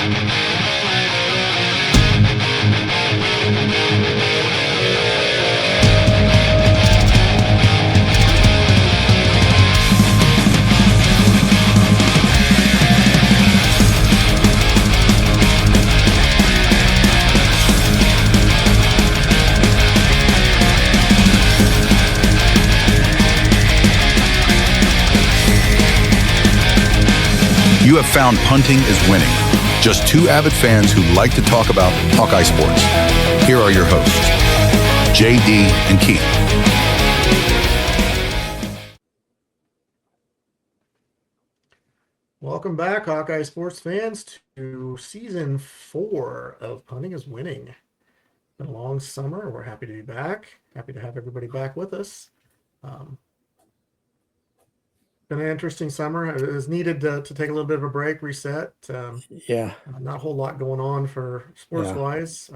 You have found Punting is winning. Just two avid fans who like to talk about Hawkeye sports. Here are your hosts, JD and Keith. Welcome back, Hawkeye sports fans, to season 4 of Punting is Winning. Been a long summer. We're happy to be back. Happy to have everybody back with us. Been an interesting summer. It was needed to take a little bit of a break, reset. Not a whole lot going on for sports-wise.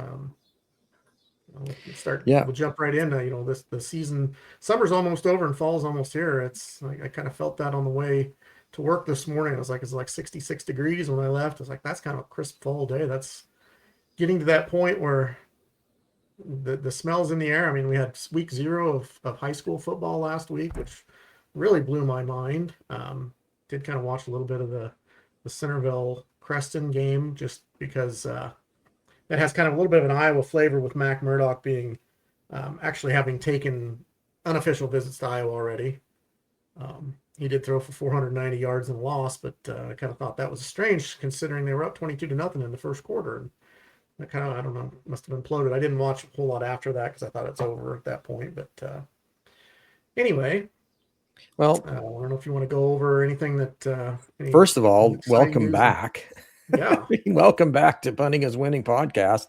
We'll jump right in. The season, summer's almost over and fall's almost here. It's like I kind of felt that on the way to work this morning. It's like 66 degrees when I left. I was like, that's kind of a crisp fall day. That's getting to that point where the smell's in the air. I mean, we had week 0 of high school football last week, which really blew my mind. Did kind of watch a little bit of the Centerville Creston game just because that has kind of a little bit of an Iowa flavor with Mac Murdoch being actually having taken unofficial visits to Iowa already. He did throw for 490 yards and a loss, but I kind of thought that was strange considering they were up 22-0 in the first quarter. And that kind of, I don't know, must have imploded. I didn't watch a whole lot after that because I thought it's over at that point. But anyway. Well, I don't know if you want to go over anything that. First of all, welcome back. Yeah. Welcome back to Punting is Winning podcast.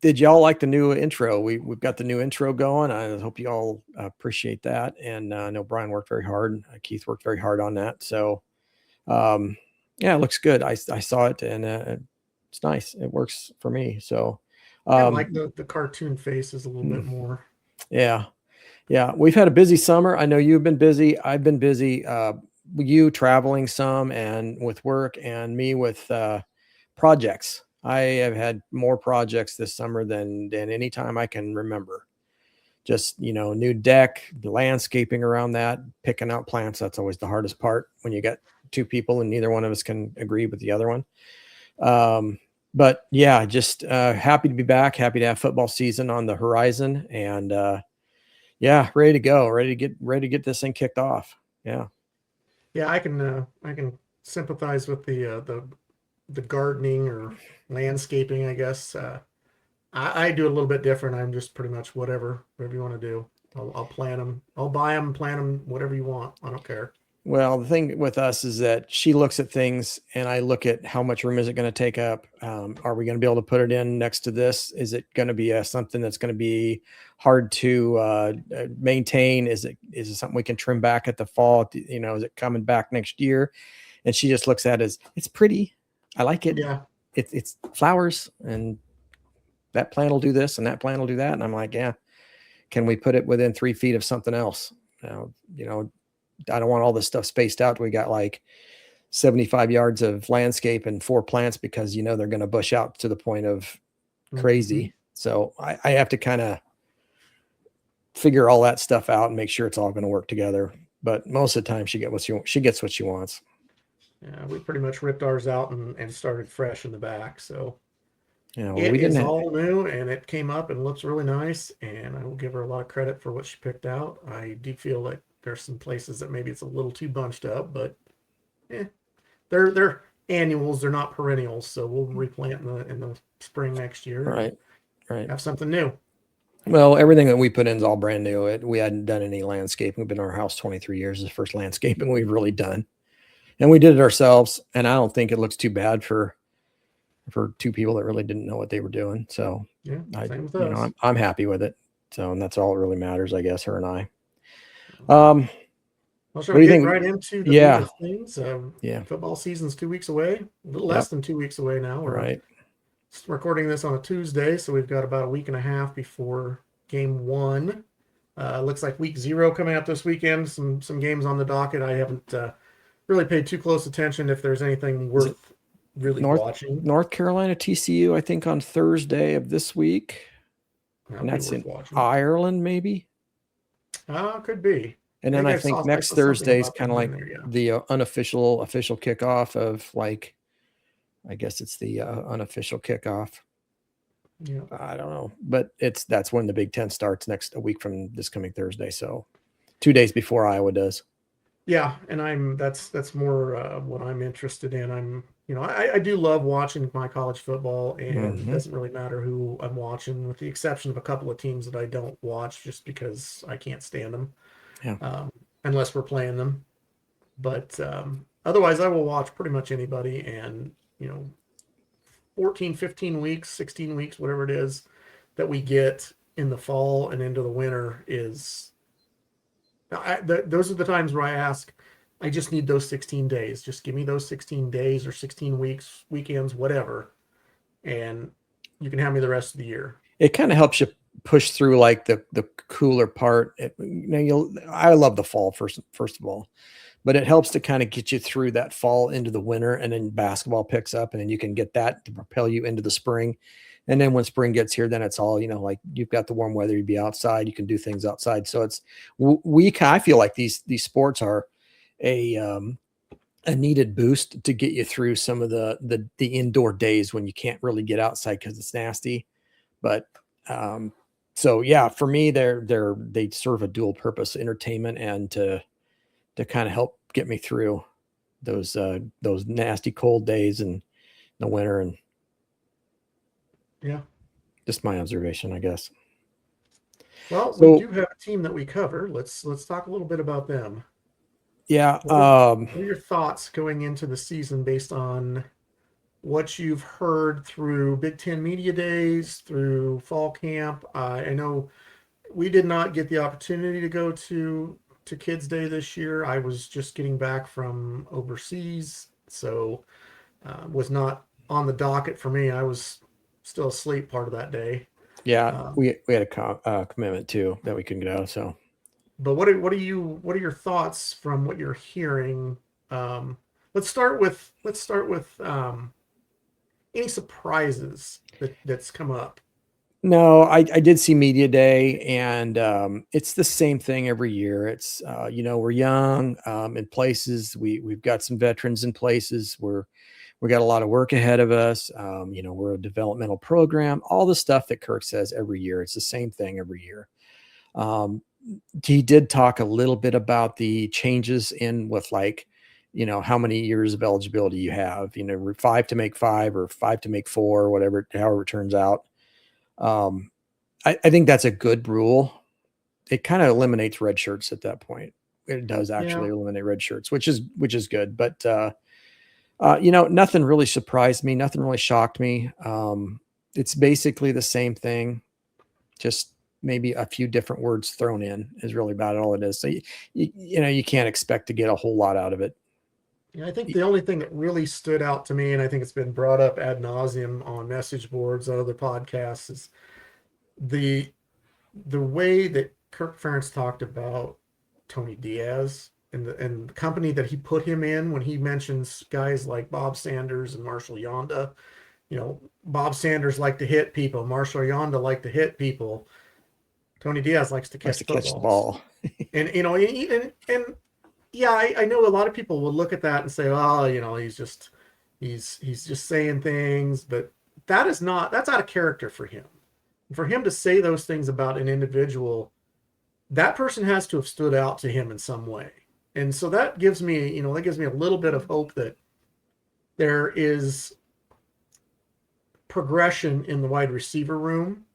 Did y'all like the new intro? We've got the new intro going. I hope you all appreciate that. And I know Brian worked very hard. Keith worked very hard on that. So, it looks good. I saw it and it's nice. It works for me. So, I like the cartoon faces a little bit more. Yeah. Yeah, we've had a busy summer. I know you've been busy. I've been busy. You traveling some and with work, and me with projects. I have had more projects this summer than any time I can remember. Just, new deck, landscaping around that, picking out plants. That's always the hardest part when you got two people and neither one of us can agree with the other one. But yeah, just happy to be back. Happy to have football season on the horizon, and ready to go. Ready to get this thing kicked off. Yeah. Yeah, I can sympathize with the gardening or landscaping, I guess. I do a little bit different. I'm just pretty much whatever you want to do. I'll plant them. I'll buy them, plant them, whatever you want. I don't care. Well, the thing with us is that she looks at things and I look at how much room is it going to take up? Are we going to be able to put it in next to this? Is it going to be something that's going to be hard to maintain? Is it something we can trim back at the fall? Is it coming back next year? And she just looks at it as, it's pretty. I like it. Yeah. It's flowers and that plant will do this and that plant will do that. And I'm like, yeah, can we put it within 3 feet of something else? I don't want all this stuff spaced out. We got like 75 yards of landscape and 4 plants because, they're going to bush out to the point of crazy. Mm-hmm. So I have to kind of figure all that stuff out and make sure it's all going to work together. But most of the time she gets what she wants. Yeah. We pretty much ripped ours out and started fresh in the back. So we didn't all new and it came up and looks really nice. And I will give her a lot of credit for what she picked out. I do feel like there's some places that maybe it's a little too bunched up, but they're annuals. They're not perennials. So we'll replant in the spring next year. Right. Have something new. Well, everything that we put in is all brand new. We hadn't done any landscaping. We've been in our house 23 years. It's the first landscaping we've really done. And we did it ourselves. And I don't think it looks too bad for 2 people that really didn't know what they were doing. So yeah, same with us. I'm happy with it. So, and that's all that really matters, I guess, her and I. Well, shall we get right into the biggest things? Football season's 2 weeks away, a little less than 2 weeks away now. We're recording this on a Tuesday, so we've got about a week and a half before game 1. Looks like week 0 coming up this weekend. Some games on the docket. I haven't really paid too close attention if there's anything worth really watching. North Carolina TCU, I think on Thursday of this week. And that's in watching. Ireland, maybe. Could be. And then I think next Thursday is kind of like the official kickoff of, like, I guess it's the unofficial kickoff. Yeah, I don't know, but that's when the Big Ten starts a week from this coming Thursday. So 2 days before Iowa does. Yeah, and that's more what I'm interested in. I do love watching my college football, and it doesn't really matter who I'm watching, with the exception of a couple of teams that I don't watch just because I can't stand them. Yeah. Unless we're playing them. But otherwise, I will watch pretty much anybody. And 14, 15 weeks, 16 weeks, whatever it is that we get in the fall and into the winter is. Those are the times where I ask, I just need those 16 days. Just give me those 16 days or 16 weeks, weekends, whatever, and you can have me the rest of the year. It kind of helps you push through, like, the cooler part. I love the fall first of all, but it helps to kind of get you through that fall into the winter, and then basketball picks up, and then you can get that to propel you into the spring. And then when spring gets here, then it's all, like, you've got the warm weather, you'd be outside, you can do things outside. So I feel like these sports are a needed boost to get you through some of the indoor days when you can't really get outside because it's nasty. But so yeah, for me, they serve a dual purpose: entertainment and to kind of help get me through those nasty cold days in the winter. And yeah, just my observation, I guess. Well, we do have a team that we cover. Let's talk a little bit about them. Yeah. What are your thoughts going into the season based on what you've heard through Big Ten Media Days, through fall camp? I know we did not get the opportunity to go to Kids Day this year. I was just getting back from overseas, so was not on the docket for me. I was still asleep part of that day. Yeah, we had a commitment too that we couldn't go. So, but what are your thoughts from what you're hearing? Let's start with any surprises that's come up. No, I did see Media Day, and it's the same thing every year. It's we're young in places. We've got some veterans in places. We got a lot of work ahead of us. We're a developmental program. All the stuff that Kirk says every year. It's the same thing every year. He did talk a little bit about the changes in with, like, how many years of eligibility you have. 5 to make 5 or 5 to make 4 or whatever, however it turns out. I think that's a good rule. It kind of eliminates red shirts at that point. It does actually eliminate red shirts, which is good. But nothing really surprised me. Nothing really shocked me. It's basically the same thing, just maybe a few different words thrown in is really about all it is. So you can't expect to get a whole lot out of it. Yeah, I think the only thing that really stood out to me, and I think it's been brought up ad nauseum on message boards and other podcasts, is the way that Kirk Ferentz talked about Tony Diaz and the company that he put him in when he mentions guys like Bob Sanders and Marshall Yonda. Bob Sanders liked to hit people. Marshall Yonda liked to hit people. Tony Diaz likes to catch the ball. And I know a lot of people will look at that and say, oh, he's just saying things, but that's out of character for him. For him to say those things about an individual, that person has to have stood out to him in some way. And so that gives me a little bit of hope that there is progression in the wide receiver room.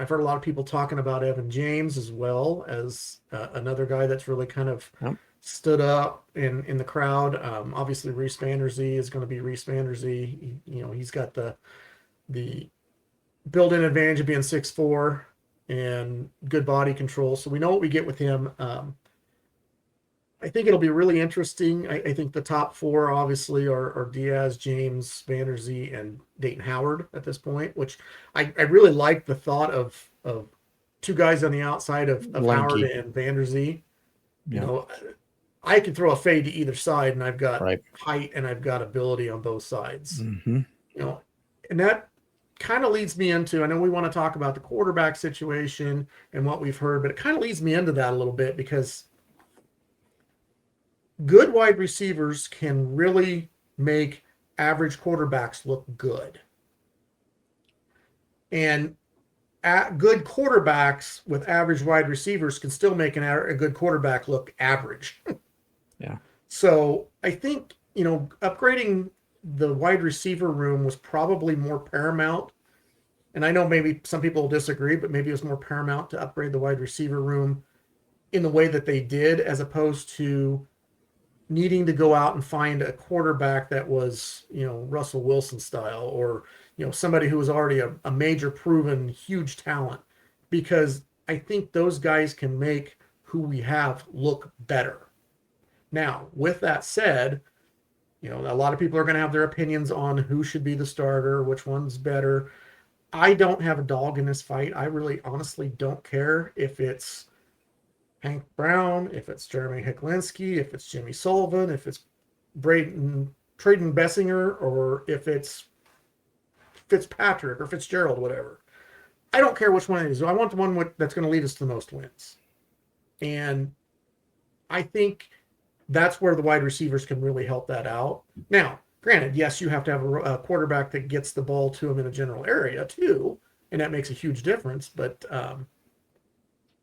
I've heard a lot of people talking about Evan James as well as another guy that's really kind of stood up in the crowd. Obviously, Reese Vanderzee is going to be Reese Vanderzee. He's got the built-in advantage of being 6'4" and good body control. So we know what we get with him. I think it'll be really interesting. I think the top 4 obviously are Diaz, James, Vanderzee, and Dayton Howard at this point, which I really like the thought of 2 guys on the outside of Howard and Vanderzee. I can throw a fade to either side, and I've got Right. height and I've got ability on both sides. Mm-hmm. You know, and that kind of leads me into, I know we want to talk about the quarterback situation and what we've heard, but it kind of leads me into that a little bit because good wide receivers can really make average quarterbacks look good. And good quarterbacks with average wide receivers can still make a good quarterback look average. Yeah. So I think, upgrading the wide receiver room was probably more paramount. And I know maybe some people will disagree, but maybe it was more paramount to upgrade the wide receiver room in the way that they did, as opposed to needing to go out and find a quarterback that was, Russell Wilson style, or, somebody who was already a major proven huge talent, because I think those guys can make who we have look better. Now, with that said, a lot of people are going to have their opinions on who should be the starter, which one's better. I don't have a dog in this fight. I really honestly don't care if it's Hank Brown, if it's Jeremy Heklinski, if it's Jimmy Sullivan, if it's Traden Bessinger, or if it's Fitzpatrick or Fitzgerald, whatever. I don't care which one it is. I want the one that's going to lead us to the most wins. And I think that's where the wide receivers can really help that out. Now, granted, yes, you have to have a quarterback that gets the ball to him in a general area too, and that makes a huge difference. But I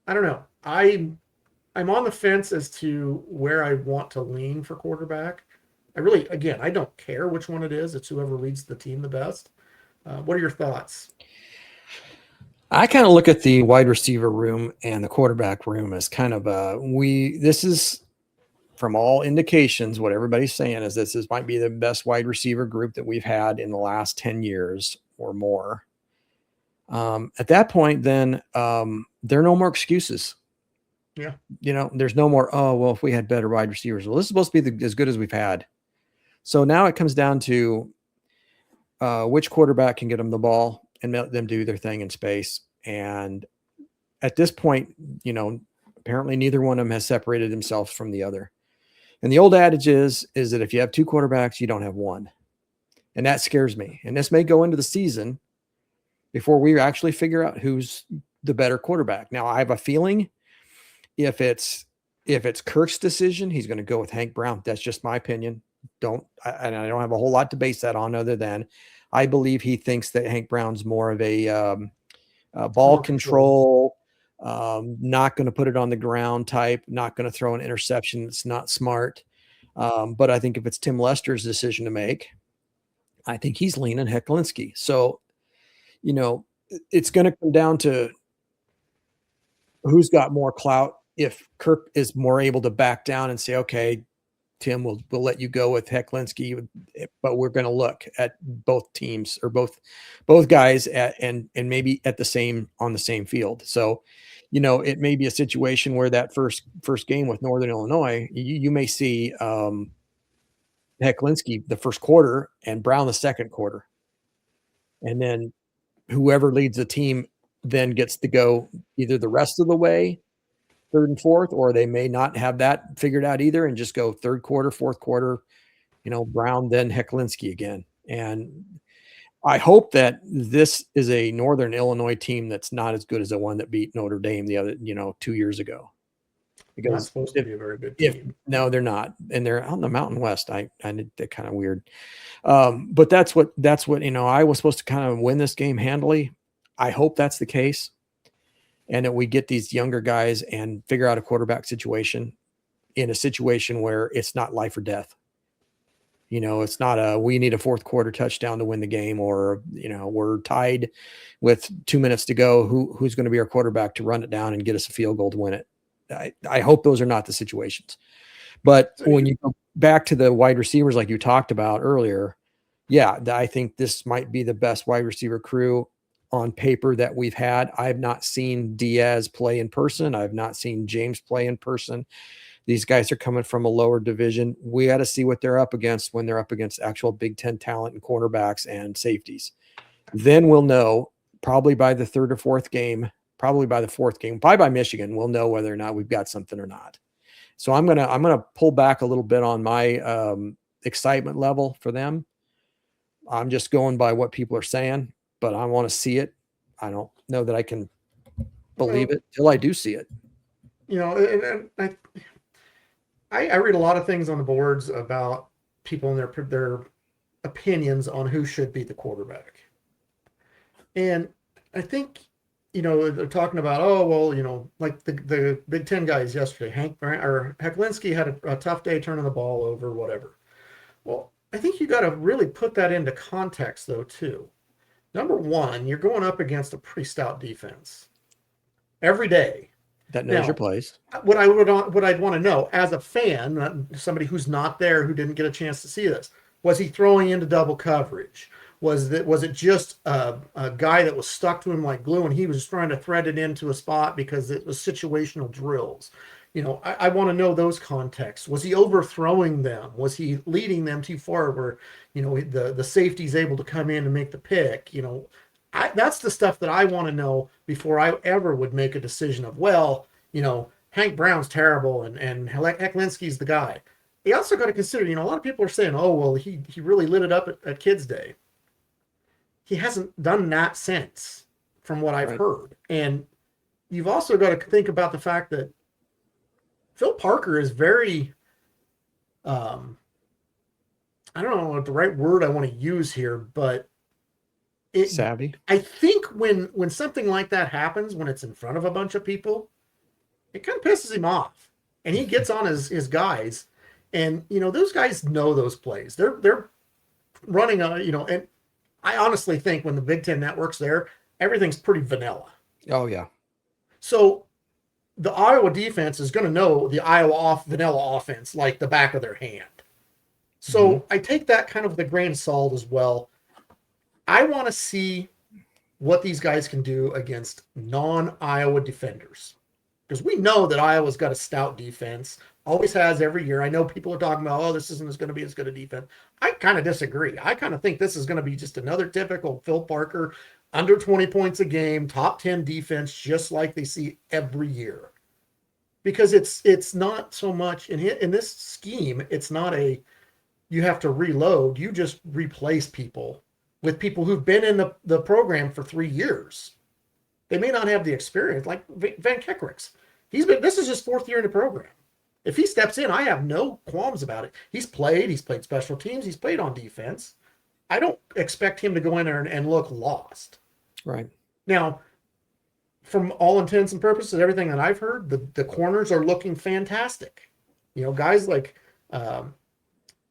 don't know. I'm on the fence as to where I want to lean for quarterback. I don't care which one it is. It's whoever leads the team the best. What are your thoughts? I kind of look at the wide receiver room and the quarterback room as kind of this is, from all indications, what everybody's saying is this might be the best wide receiver group that we've had in the last 10 years or more. At that point, then there are no more excuses. Yeah. There's no more, if we had better wide receivers. Well, this is supposed to be as good as we've had. So now it comes down to which quarterback can get them the ball and let them do their thing in space. And at this point, apparently neither one of them has separated themselves from the other. And the old adage is that if you have two quarterbacks, you don't have one. And that scares me. And this may go into the season before we actually figure out who's the better quarterback. Now, I have a feeling if it's Kirk's decision, he's going to go with Hank Brown. That's just my opinion. And I don't have a whole lot to base that on, other than I believe he thinks that Hank Brown's more of a ball control, not going to put it on the ground type, not going to throw an interception that's not smart. But I think if it's Tim Lester's decision to make, I think he's leaning Heklinski. So, it's going to come down to who's got more clout. If Kirk is more able to back down and say, okay, Tim, we'll let you go with Heklinski, but we're going to look at both teams, or both guys and maybe on the same field. So, it may be a situation where that first game with Northern Illinois, you may see Heklinski the first quarter and Brown the second quarter. And then whoever leads the team then gets to go either the rest of the way, third and fourth, or they may not have that figured out either and just go third quarter, fourth quarter, Brown, then Heklinski again. And I hope that this is a Northern Illinois team that's not as good as the one that beat Notre Dame the other, 2 years ago. Because that's supposed to be a very good team. No, they're not. And they're on the Mountain West. They're kind of weird. But that's what, I was supposed to kind of win this game handily. I hope that's the case. And that we get these younger guys and figure out a quarterback situation in a situation where it's not life or death. It's not we need a fourth quarter touchdown to win the game, or, we're tied with 2 minutes to go. Who's going to be our quarterback to run it down and get us a field goal to win it? I hope those are not the situations. But when you go back to the wide receivers, like you talked about earlier, yeah, I think this might be the best wide receiver crew on paper that we've had. I've not seen Diaz play in person. I've not seen James play in person. These guys are coming from a lower division. We got to see what they're up against when they're up against actual Big Ten talent and cornerbacks and safeties. Then we'll know, probably by the third or fourth game, probably by Michigan, we'll know whether or not we've got something or not. So I'm gonna pull back a little bit on my excitement level for them. I'm just going by what people are saying, but I want to see it. I don't know that I can believe it till I do see it. And I read a lot of things on the boards about people and their opinions on who should be the quarterback. And I think, they're talking about, oh, well, like the Big Ten guys yesterday, Hecklinski had a tough day turning the ball over, whatever. Well, I think you got to really put that into context, though, too. Number one, you're going up against a pretty stout defense every day. That knows your place. What I'd want to know as a fan, somebody who's not there, who didn't get a chance to see this, was he throwing into double coverage? Was it just a guy that was stuck to him like glue, and he was just trying to thread it into a spot because it was situational drills? I want to know those contexts. Was he overthrowing them? Was he leading them too far where, the safety's able to come in and make the pick? That's the stuff that I want to know before I ever would make a decision of, Hank Brown's terrible and Hecklinski's the guy. You also got to consider, a lot of people are saying, oh, well, he really lit it up at Kids Day. He hasn't done that since, from what I've heard. And you've also got to think about the fact that Phil Parker is very, I don't know what the right word I want to use here, but savvy. I think when something like that happens, when it's in front of a bunch of people, it kind of pisses him off. And he gets on his guys. And, those guys know those plays. They're running and I honestly think when the Big Ten Network's there, everything's pretty vanilla. Oh, yeah. So the Iowa defense is going to know the Iowa vanilla offense like the back of their hand. So I take that kind of with a grain of salt as well. I want to see what these guys can do against non-Iowa defenders. Because we know that Iowa's got a stout defense, always has every year. I know people are talking about, this isn't going to be as good a defense. I kind of disagree. I kind of think this is going to be just another typical Phil Parker, under 20 points a game, top 10 defense, just like they see every year. Because it's not so much, in this scheme, it's not you have to reload. You just replace people with people who've been in the program for 3 years. They may not have the experience, like Van Keckerichs. This is his 4th year in the program. If he steps in, I have no qualms about it. He's played special teams, he's played on defense. I don't expect him to go in there and look lost. Right. Now, from all intents and purposes, everything that I've heard, the corners are looking fantastic. Guys like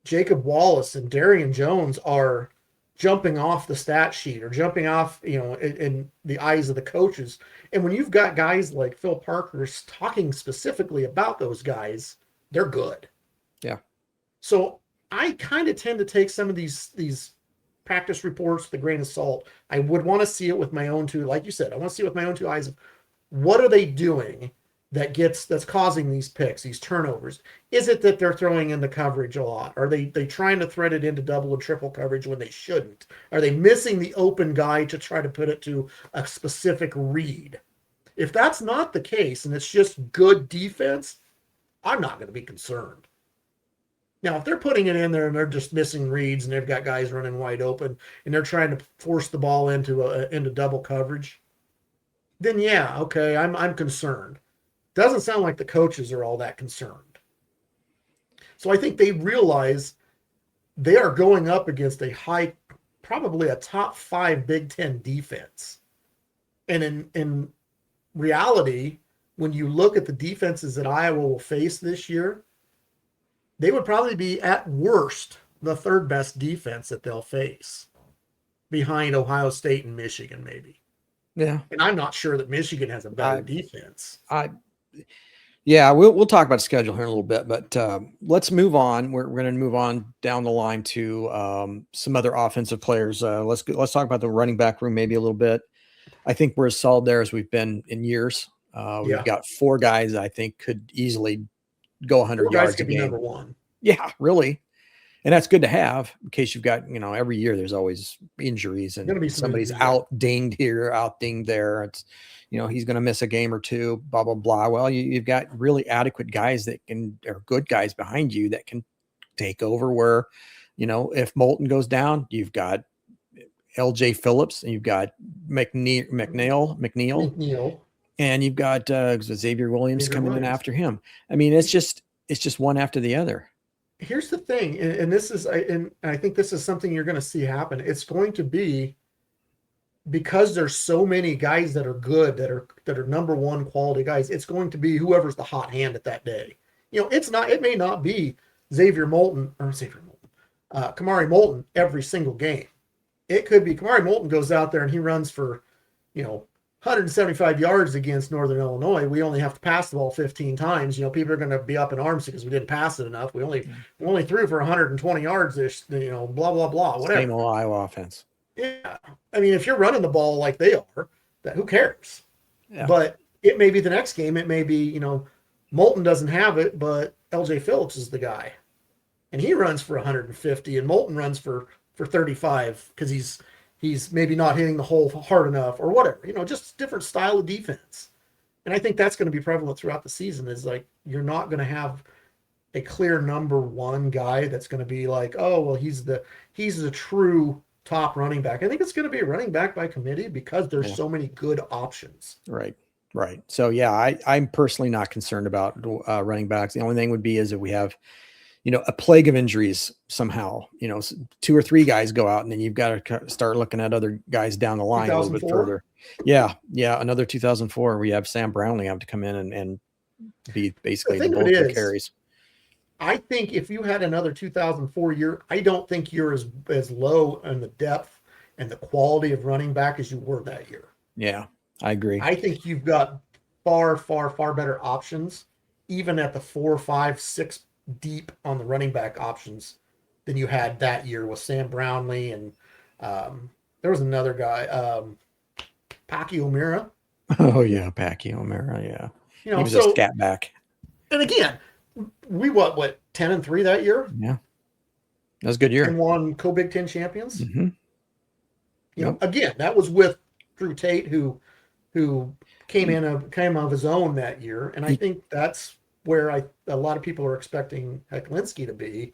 Jacob Wallace and Darian Jones are jumping off the stat sheet or jumping off, in the eyes of the coaches. And when you've got guys like Phil Parker talking specifically about those guys, they're good. Yeah. So I kind of tend to take some of these practice reports with a grain of salt. I would want to see it with my own two, like you said, I want to see it with my own two eyes of what are they doing that's causing these picks, these turnovers? Is it that they're throwing in the coverage a lot? Are they trying to thread it into double and triple coverage when they shouldn't? Are they missing the open guy to try to put it to a specific read? If that's not the case and it's just good defense, I'm not going to be concerned. Now, if they're putting it in there and they're just missing reads and they've got guys running wide open and they're trying to force the ball into double coverage, then yeah, okay, I'm concerned. Doesn't sound like the coaches are all that concerned. So I think they realize they are going up against probably a top 5 Big Ten defense. And in reality, when you look at the defenses that Iowa will face this year, they would probably be at worst the 3rd best defense that they'll face, behind Ohio State and Michigan maybe. Yeah. And I'm not sure that Michigan has a better defense. Yeah, we'll talk about schedule here in a little bit, but let's move on. We're going to move on down the line to some other offensive players. Let's talk about the running back room maybe a little bit. I think we're as solid there as we've been in years. We've got 4 guys I think could easily go 100 yards a game. Number 1. Yeah, really. And that's good to have in case you've got, every year there's always injuries and somebody's out dinged here, out dinged there. It's, he's going to miss a game or two, blah, blah, blah. Well, you've got really adequate guys are good guys behind you that can take over where, if Moulton goes down, you've got LJ Phillips and you've got McNeil, and you've got Xavier Williams coming in after him. I mean, it's just one after the other. Here's the thing, and this is, and I think this is something you're going to see happen. It's going to be, because there's so many guys that are good, that are number one quality guys. It's going to be whoever's the hot hand at that day. It may not be Kamari Moulton every single game. It could be Kamari Moulton goes out there and he runs for, 175 yards against Northern Illinois. We only have to pass the ball 15 times. People are going to be up in arms because we didn't pass it enough. We only threw for 120 yards ish, blah, blah, blah, whatever. Same old Iowa offense. Yeah. I mean, if you're running the ball like they are, who cares? Yeah. But it may be the next game. It may be, Moulton doesn't have it, but LJ Phillips is the guy. And he runs for 150 and Moulton runs for 35 because he's maybe not hitting the hole hard enough or whatever, just different style of defense. And I think that's going to be prevalent throughout the season, is like, you're not going to have a clear number one guy that's going to be like, oh, well, he's the true top running back. I think it's going to be a running back by committee because there's so many good options. Right. So yeah, I'm personally not concerned about running backs. The only thing would be is if we have, a plague of injuries somehow, 2 or 3 guys go out, and then you've got to start looking at other guys down the line a little bit further. Yeah. Another 2004, we have Sam Brownlee have to come in and be basically the bulk of carries. I think if you had another 2004 year, I don't think you're as low in the depth and the quality of running back as you were that year. Yeah, I agree. I think you've got far, far, far better options, even at the 4, 5, 6 deep on the running back options than you had that year with Sam Brownlee. And there was another guy, Packy O'Meara. Oh, yeah, Packy O'Meara, yeah. He was a scat back. And again, we what 10-3 that year? Yeah, that was a good year. And won co-Big Ten champions. Mm-hmm. Again, that was with Drew Tate, who came of his own that year, and I think that's where a lot of people are expecting Hecklinski to be.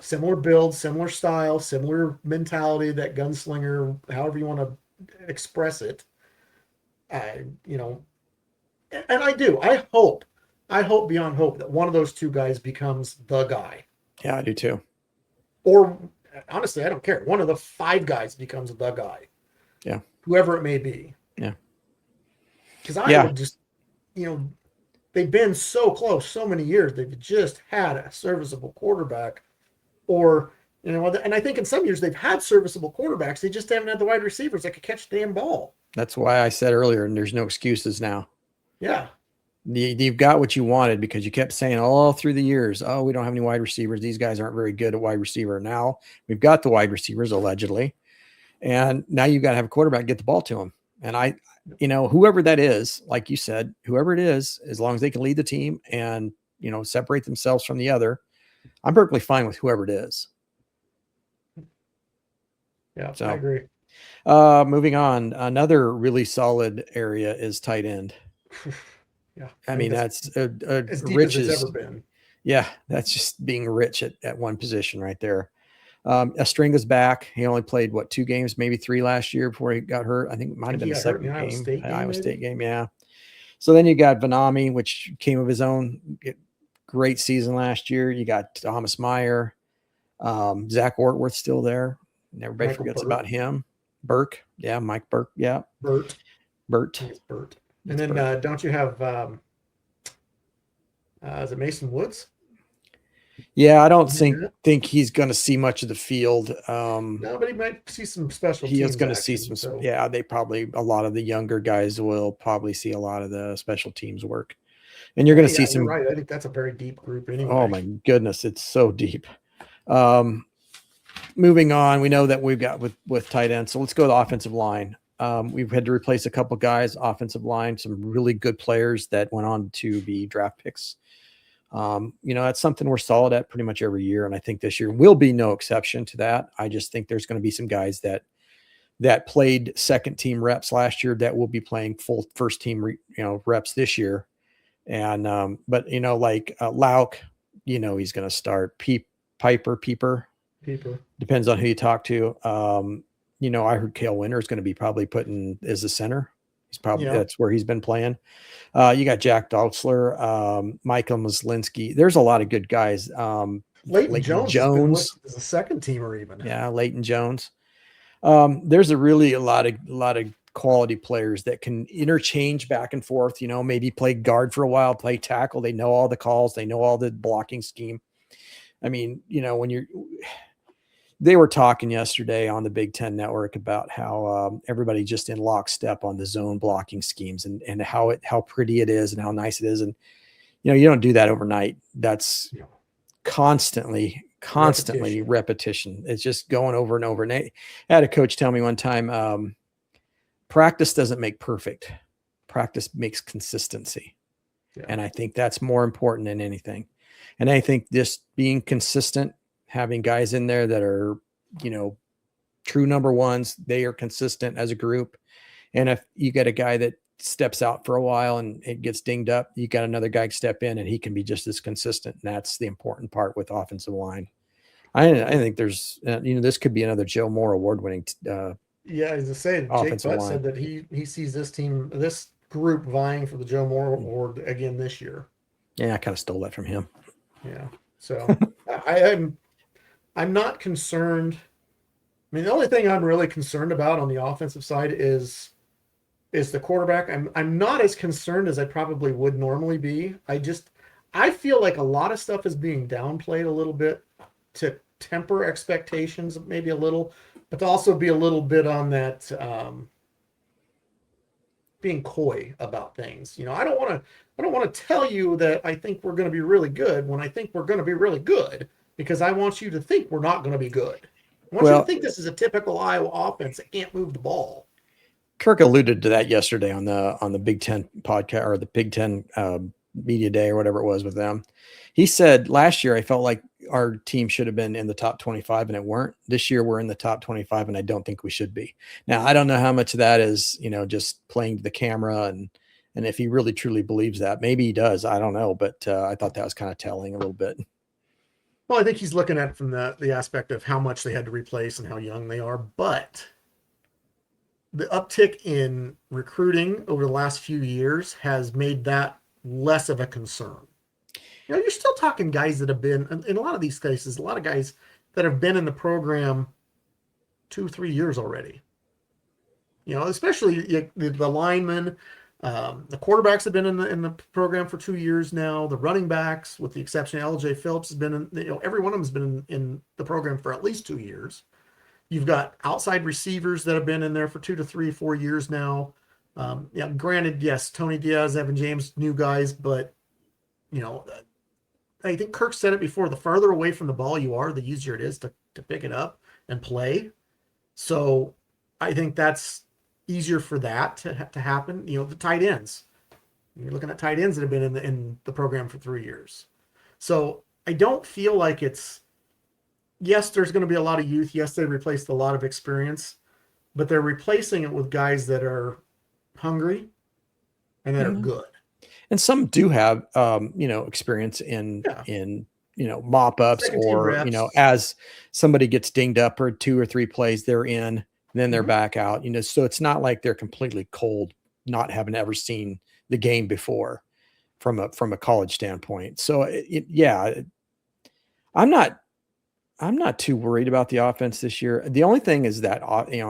Similar build, similar style, similar mentality, that gunslinger, however you want to express it. And I hope beyond hope that one of those two guys becomes the guy. Yeah, I do too. Or honestly, I don't care. One of the 5 guys becomes the guy. Yeah. Whoever it may be. Yeah. Because I would just, they've been so close so many years. They've just had a serviceable quarterback, or, and I think in some years they've had serviceable quarterbacks. They just haven't had the wide receivers that could catch the damn ball. That's why I said earlier, and there's no excuses now. Yeah. You've got what you wanted because you kept saying all through the years, oh, we don't have any wide receivers. These guys aren't very good at wide receiver. Now we've got the wide receivers, allegedly. And now you've got to have a quarterback get the ball to him. And whoever that is, like you said, whoever it is, as long as they can lead the team and, separate themselves from the other, I'm perfectly fine with whoever it is. Yeah, so, I agree. Moving on, another really solid area is tight end. Yeah, I mean, that's as deep rich as it's ever been. Yeah, that's just being rich at one position right there. Estringa's back. He only played 2 games, maybe 3 last year before he got hurt. I think it might have been the second game, Iowa State game. Yeah. So then you got Vanami, which came of his own. Great season last year. You got Thomas Meyer, Zach Ortworth still there. And everybody Michael forgets Burke. About him. Burke. Yeah. Mike Burke. Yeah. Burt. It's And then Burt. Don't you have, is it Mason Woods? Yeah, I don't think he's going to see much of the field. No, but he might see some special He teams is going to action, see some. so. Yeah, a lot of the younger guys will probably see a lot of the special teams work, and you're going to see some. You're right. I think that's a very deep group anyway. Oh my goodness, it's so deep. Moving on, we know that we've got with tight end, so let's go to the offensive line. We've had to replace a couple guys, offensive line, some really good players that went on to be draft picks. That's something we're solid at pretty much every year. And I think this year will be no exception to that. I just think there's going to be some guys that that played second team reps last year that will be playing full first team, reps this year. And, but like Lauk, he's going to start. Pieper. Depends on who you talk to. I heard Cale Winter is going to be probably putting as a center. He's probably, that's where he's been playing. You got Jack Dotzler, Michael Maslinski. There's a lot of good guys. Leighton Jones is a second teamer even. Yeah, Leighton Jones. There's a lot of quality players that can interchange back and forth, maybe play guard for a while, play tackle. They know all the calls. They know all the blocking scheme. I mean, they were talking yesterday on the Big Ten Network about how everybody just in lockstep on the zone blocking schemes and how pretty it is and how nice it is. And, you don't do that overnight. That's constantly repetition. It's just going over and over. And I had a coach tell me one time, practice doesn't make perfect. Practice makes consistency. Yeah. And I think that's more important than anything. And I think just being consistent, having guys in there that are, true number ones, they are consistent as a group. And if you get a guy that steps out for a while and it gets dinged up, you got another guy step in and he can be just as consistent. And that's the important part with offensive line. I think there's, this could be another Joe Moore award-winning. As I say, Jake Butt said that he sees this group vying for the Joe Moore award again this year. Yeah, I kind of stole that from him. Yeah. So I'm not concerned. I mean, the only thing I'm really concerned about on the offensive side is the quarterback. I'm not as concerned as I probably would normally be. I feel like a lot of stuff is being downplayed a little bit to temper expectations, maybe a little, but to also be a little bit on that being coy about things. I don't want to tell you that I think we're going to be really good when I think we're going to be really good, because I want you to think we're not going to be good. I want you to think this is a typical Iowa offense that can't move the ball. Kirk alluded to that yesterday on the Big Ten podcast, or the Big Ten media day, or whatever it was with them. He said last year, I felt like our team should have been in the top 25 and it weren't. This year we're in the top 25 and I don't think we should be. Now, I don't know how much of that is, just playing to the camera and if he really truly believes that. Maybe he does. I don't know. But I thought that was kind of telling a little bit. Well, I think he's looking at it from the aspect of how much they had to replace and how young they are. But the uptick in recruiting over the last few years has made that less of a concern. You're still talking guys that have been, in a lot of these cases, a lot of guys that have been in the program 2-3 years already. Especially the linemen, the quarterbacks have been in the program for 2 years now. The running backs, with the exception of LJ Phillips, has been every one of them has been in the program for at least 2 years. You've got outside receivers that have been in there for 2 to 3, 4 years now. Granted, yes, Tony Diaz, Evan James, new guys, but I think Kirk said it before, the farther away from the ball you are, the easier it is to pick it up and play. So I think that's easier for that to happen. The tight ends. You're looking at tight ends that have been in the program for 3 years. So I don't feel like yes, there's going to be a lot of youth. Yes, they replaced a lot of experience, but they're replacing it with guys that are hungry and that are good. And some do have, experience in mop ups, or, as somebody gets dinged up or 2 or 3 plays, they're in, and then they're back out, so it's not like they're completely cold, not having ever seen the game before from a college standpoint. So I'm not too worried about the offense this year. The only thing is that,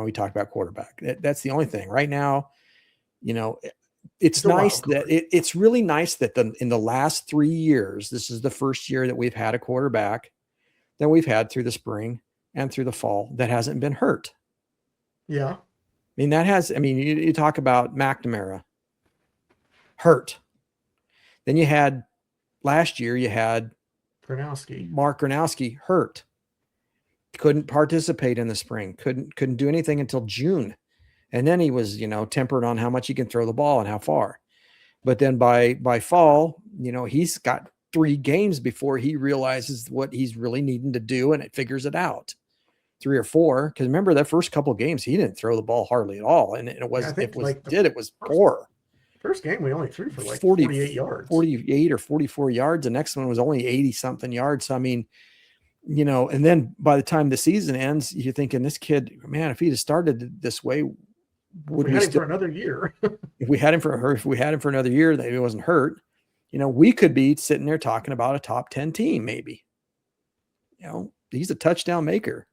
we talked about quarterback. That's the only thing right now. It's nice that it's really nice that in the last 3 years, this is the first year that we've had a quarterback that we've had through the spring and through the fall that hasn't been hurt. Yeah. You talk about McNamara hurt. Then last year you had Mark Gronowski hurt. Couldn't participate in the spring. Couldn't do anything until June. And then he was, tempered on how much he can throw the ball and how far. But then by fall, he's got 3 games before he realizes what he's really needing to do, and it figures it out. 3 or 4. Because remember that first couple of games, he didn't throw the ball hardly at all, and it was I think it was poor. First game we only threw for like 40, 48 yards, 48 or 44 yards. The next one was only 80 something yards. So I mean, and then by the time the season ends, you're thinking this kid, man, if he'd have started this way, would we had him for another year? if we had him for another year, that he wasn't hurt, we could be sitting there talking about a top 10 team, maybe. He's a touchdown maker.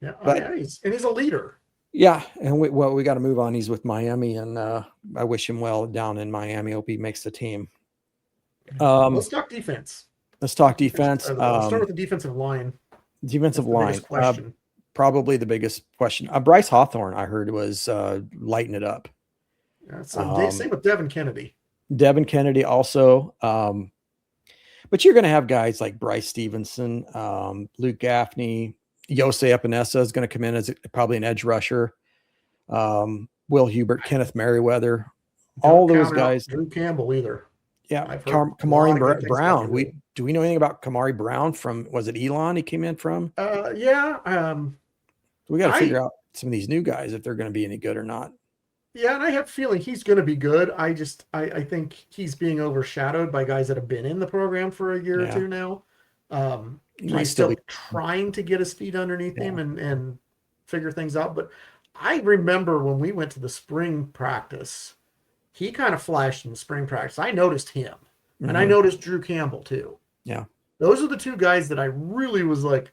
Yeah, but, he's a leader. Yeah, and we got to move on. He's with Miami, and I wish him well down in Miami. Hope he makes the team. Let's talk defense. Let's start with the defensive line. Defensive line. Probably the biggest question. Bryce Hawthorne, I heard, was lighting it up. Same with Devin Kennedy. Devin Kennedy also. But you're going to have guys like Bryce Stevenson, Luke Gaffney, Yosei Epinesa is going to come in as probably an edge rusher. Will Hubert, Kenneth Merriweather, all those guys. Drew Campbell either. Yeah, Kamari Brown. Do we know anything about Kamari Brown from? Was it Elon? He came in from. Yeah. We got to figure out some of these new guys if they're going to be any good or not. Yeah, and I have a feeling he's going to be good. I think he's being overshadowed by guys that have been in the program for a year or two now. He's still trying to get his feet underneath him and figure things out. But I remember when we went to the spring practice, he kind of flashed in the spring practice. I noticed him, and I noticed Drew Campbell too. Yeah. Those are the two guys that I really was like,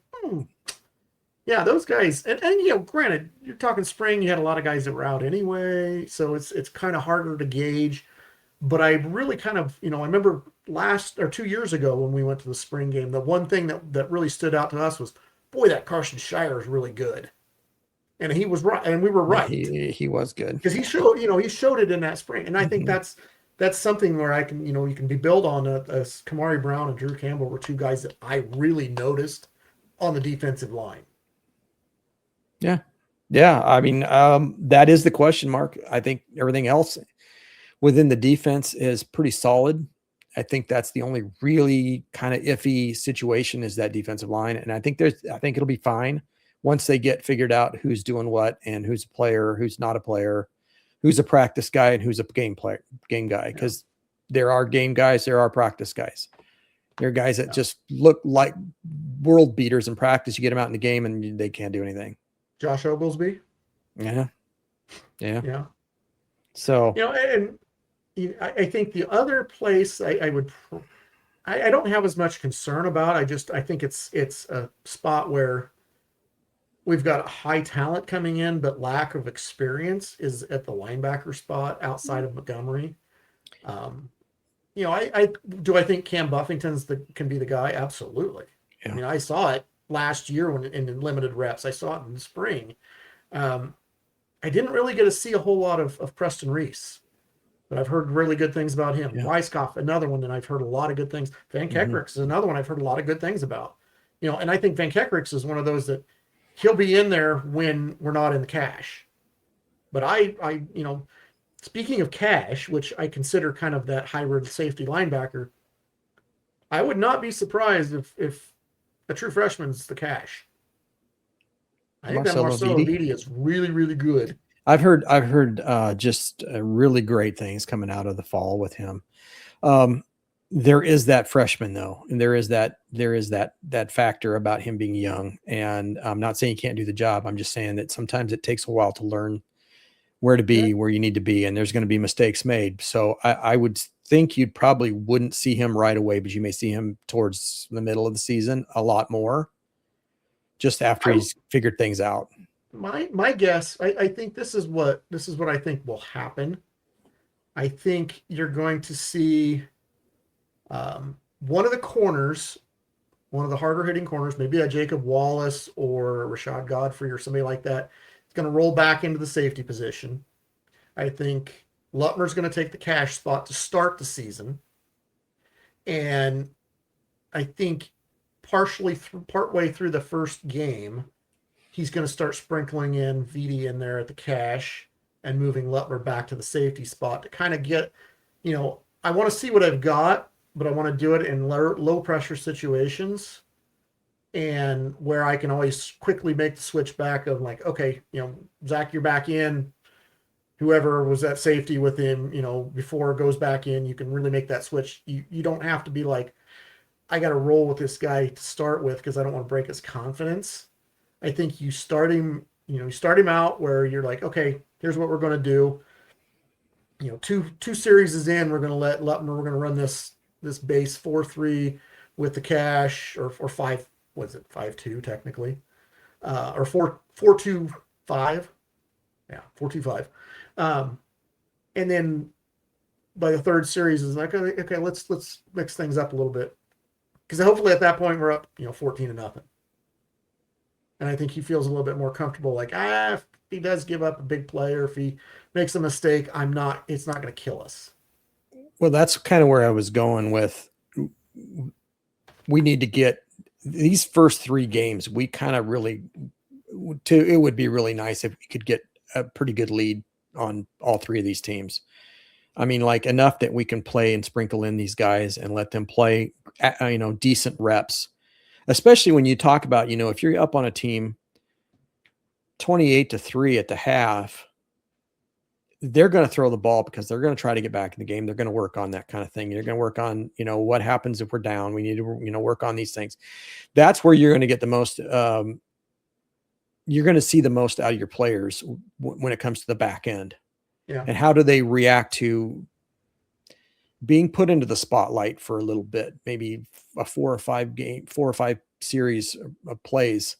yeah, those guys. And granted, you're talking spring, you had a lot of guys that were out anyway, so it's kind of harder to gauge. But I really kind of, I remember 2 years ago when we went to the spring game, the one thing that really stood out to us was, boy, that Carson Shire is really good. And he was right, and we were right. He was good. Because he showed it in that spring. And I think that's something where I can, you can be built on as Kamari Brown and Drew Campbell were two guys that I really noticed on the defensive line. Yeah. Yeah. I mean, that is the question mark. I think everything else within the defense is pretty solid. I think that's the only really kind of iffy situation is that defensive line. And I think it'll be fine once they get figured out who's doing what and who's a player, who's not a player, who's a practice guy and who's a game guy. Because there are game guys, there are practice guys. There are guys that just look like world beaters in practice. You get them out in the game and they can't do anything. Josh Oglesby. Yeah. So, and I think the other place I don't have as much concern about. I think it's a spot where we've got high talent coming in, but lack of experience is at the linebacker spot outside of Montgomery. I think Cam Buffington's can be the guy? Absolutely. Yeah. I mean, I saw it last year when in limited reps. I saw it in the spring. I didn't really get to see a whole lot of Preston Reese, but I've heard really good things about him. Yeah. Weiskopf, another one that I've heard a lot of good things. Van Kekerix is another one I've heard a lot of good things about. And I think Van Kekerix is one of those that he'll be in there when we're not in the cash. But I speaking of cash, which I consider kind of that hybrid safety linebacker, I would not be surprised if a true freshman's the cash. I think that Marcelo Viti is really, really good. I've heard just really great things coming out of the fall with him. There is that freshman though, and there is that factor about him being young. And I'm not saying he can't do the job. I'm just saying that sometimes it takes a while to learn where to be, where you need to be, and there's going to be mistakes made. So I would think you probably wouldn't see him right away, but you may see him towards the middle of the season a lot more, just after he's figured things out. My guess, I think this is what I think will happen. I think you're going to see one of the corners, one of the harder hitting corners, maybe a Jacob Wallace or Rashad Godfrey or somebody like that. It's going to roll back into the safety position. I think Lutmer's going to take the cash spot to start the season. And I think partway through the first game, he's going to start sprinkling in Viti in there at the cash and moving Lutmer back to the safety spot to kind of get, I want to see what I've got, but I want to do it in low pressure situations. and where I can always quickly make the switch back of like, okay, Zach, you're back in. Whoever was at safety with him, before it goes back in, you can really make that switch. You don't have to be like, I got to roll with this guy to start with because I don't want to break his confidence. I think you start him out where you're like, okay, here's what we're going to do. Two series is in, we're going to let Lutmer, we're going to run this base 4-3 with the cash or 5, was it 5-2 technically, or 4-2-5, yeah, 4-2-5, and then by the third series is like, okay, let's mix things up a little bit, because hopefully at that point we're up 14-0, and I think he feels a little bit more comfortable. Like, if he does give up a big play or if he makes a mistake, it's not going to kill us. Well, that's kind of where I was going with. We need to get these first 3 games. We kind of really, it would be really nice if we could get a pretty good lead on all 3 of these teams. I mean, like enough that we can play and sprinkle in these guys and let them play, decent reps, especially when you talk about, if you're up on a team 28-3 at the half, they're going to throw the ball because they're going to try to get back in the game. They're going to work on that kind of thing. They're going to work on, what happens if we're down. We need to, work on these things. That's where you're going to get the most, you're going to see the most out of your players when it comes to the back end. Yeah. And how do they react to being put into the spotlight for a little bit, maybe a 4 or 5 series of plays.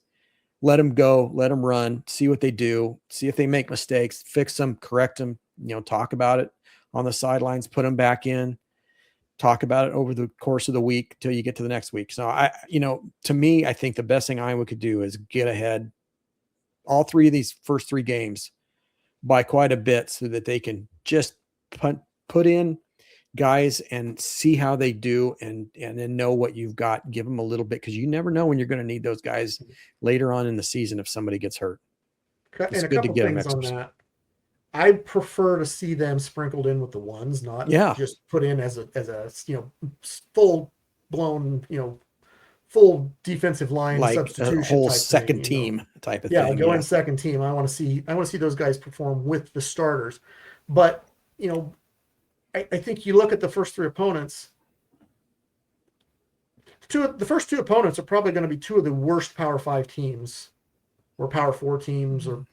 Let them go, let them run, see what they do, see if they make mistakes, fix them, correct them, talk about it on the sidelines, put them back in, talk about it over the course of the week till you get to the next week. So to me, I think the best thing Iowa could do is get ahead all 3 of these first 3 games by quite a bit so that they can just put in guys and see how they do and then know what you've got. Give them a little bit, because you never know when you're going to need those guys later on in the season if somebody gets hurt. It's good to get them on that. I prefer to see them sprinkled in with the ones, not just put in as a full blown full defensive line like substitution, a whole type second thing, team type of thing. thing. Go in second team. I want to see those guys perform with the starters, but I think you look at the first 3 opponents. The first 2 opponents are probably going to be 2 of the worst Power 5 teams, or Power 4 teams, or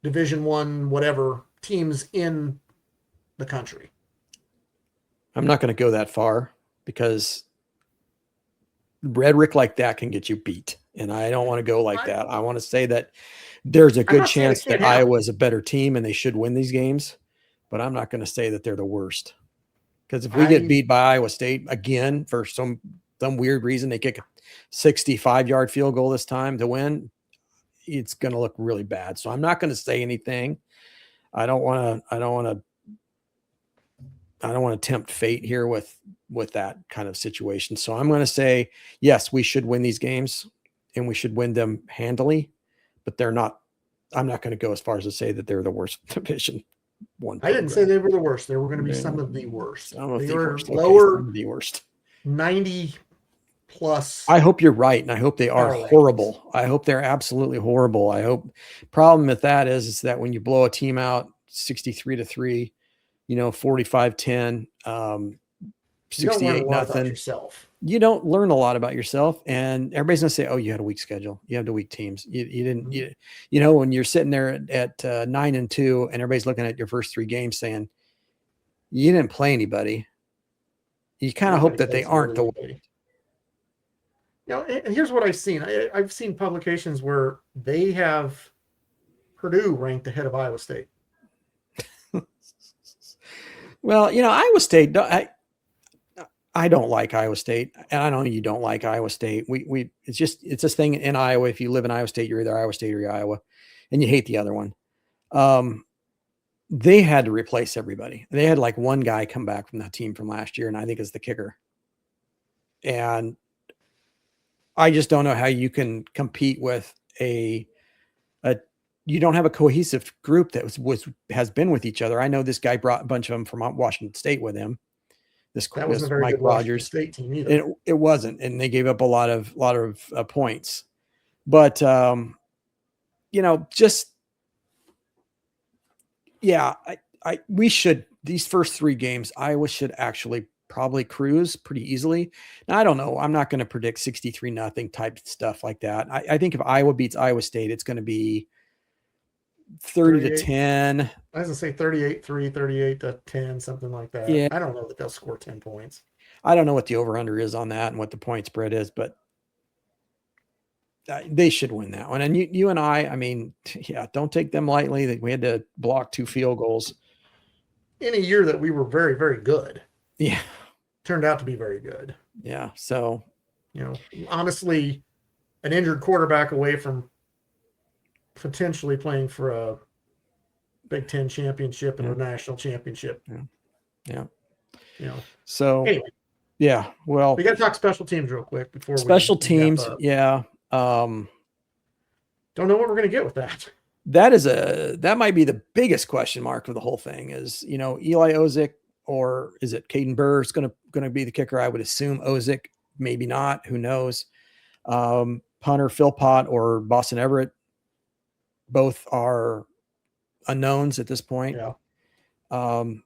Division 1, whatever teams in the country. I'm not going to go that far, because rhetoric like that can get you beat, and I don't want to go like that. I want to say that there's a good chance that Iowa is a better team and they should win these games, but I'm not going to say that they're the worst. Because if we get beat by Iowa State again for some weird reason, they kick a 65-yard field goal this time to win, it's going to look really bad. So I'm not going to say anything. I don't want to tempt fate here with that kind of situation. So I'm going to say, yes, we should win these games and we should win them handily, but I'm not going to go as far as to say that they're the worst Division 1 program. I didn't say they were the worst. They were going to be some of the worst. Some of they the were worst. Lower, some of the worst. 90 plus. I hope you're right, and I hope they are horrible. I hope they're absolutely horrible. I hope. Problem with that is that when you blow a team out 63-3, 45-10, 68-0, you don't learn a lot about yourself, and everybody's gonna say, "Oh, you had a weak schedule. You had the weak teams. You didn't. When you're sitting there at 9-2, and everybody's looking at your first 3 games, saying you didn't play anybody. You kind of hope that they aren't the way." And here's what I've seen. I've seen publications where they have Purdue ranked ahead of Iowa State. Well, Iowa State. I don't like Iowa State, and I know you don't like Iowa State. It's this thing in Iowa. If you live in Iowa State, you're either Iowa State or you're Iowa, and you hate the other one. They had to replace everybody. They had like one guy come back from that team from last year, and I think it's the kicker. And I just don't know how you can compete with you don't have a cohesive group that has been with each other. I know this guy brought a bunch of them from Washington State with him. That wasn't a very Mike good Washington Rogers. State team either. It wasn't, and they gave up a lot of points. But just we should, these first 3 games, Iowa should actually probably cruise pretty easily. Now, I don't know. I'm not going to predict 63-0 type stuff like that. I think if Iowa beats Iowa State, it's going to be 30-10. I was going to say 38-3, 38-10, something like that. Yeah. I don't know that they'll score 10 points. I don't know what the over-under is on that and what the point spread is, but they should win that one. And you and I mean, don't take them lightly. We had to block 2 field goals. In a year that we were very, very good. Yeah. Turned out to be very good. Yeah. So, honestly, an injured quarterback away from potentially playing for a Big Ten championship and a national championship. Yeah. So anyway. Yeah. Well, we got to talk special teams real quick before special teams. Yeah. Don't know what we're going to get with that. That might be the biggest question mark of the whole thing is, Eli Ozick, or is it Caden Burr is going to be the kicker? I would assume Ozick, maybe not. Who knows? Punter Philpott or Boston Everett, both are unknowns at this point. Yeah. I'm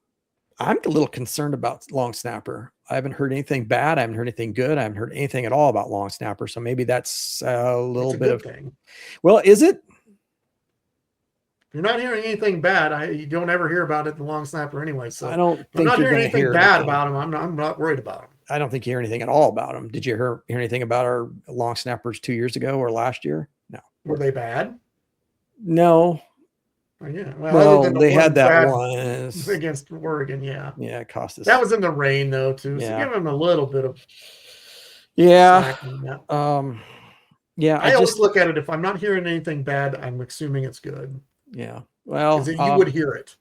a little concerned about long snapper. I haven't heard anything bad. I haven't heard anything good. I haven't heard anything at all about long snapper. So maybe that's a little bit of thing. Well, is it? You're not hearing anything bad. You don't ever hear about it, the long snapper anyway. So I don't think I'm not you're hearing anything bad anything about him. I'm not worried about him. I don't think you hear anything at all about him. Did you hear anything about our long snappers 2 years ago or last year? No. Were they bad? No. Oh, yeah. Well, they had that one against Oregon. Yeah. Yeah, it cost us. That was in the rain though, too. So give him a little bit of. Yeah. Yeah. I always look at it. If I'm not hearing anything bad, I'm assuming it's good. Yeah. Well, you would hear it.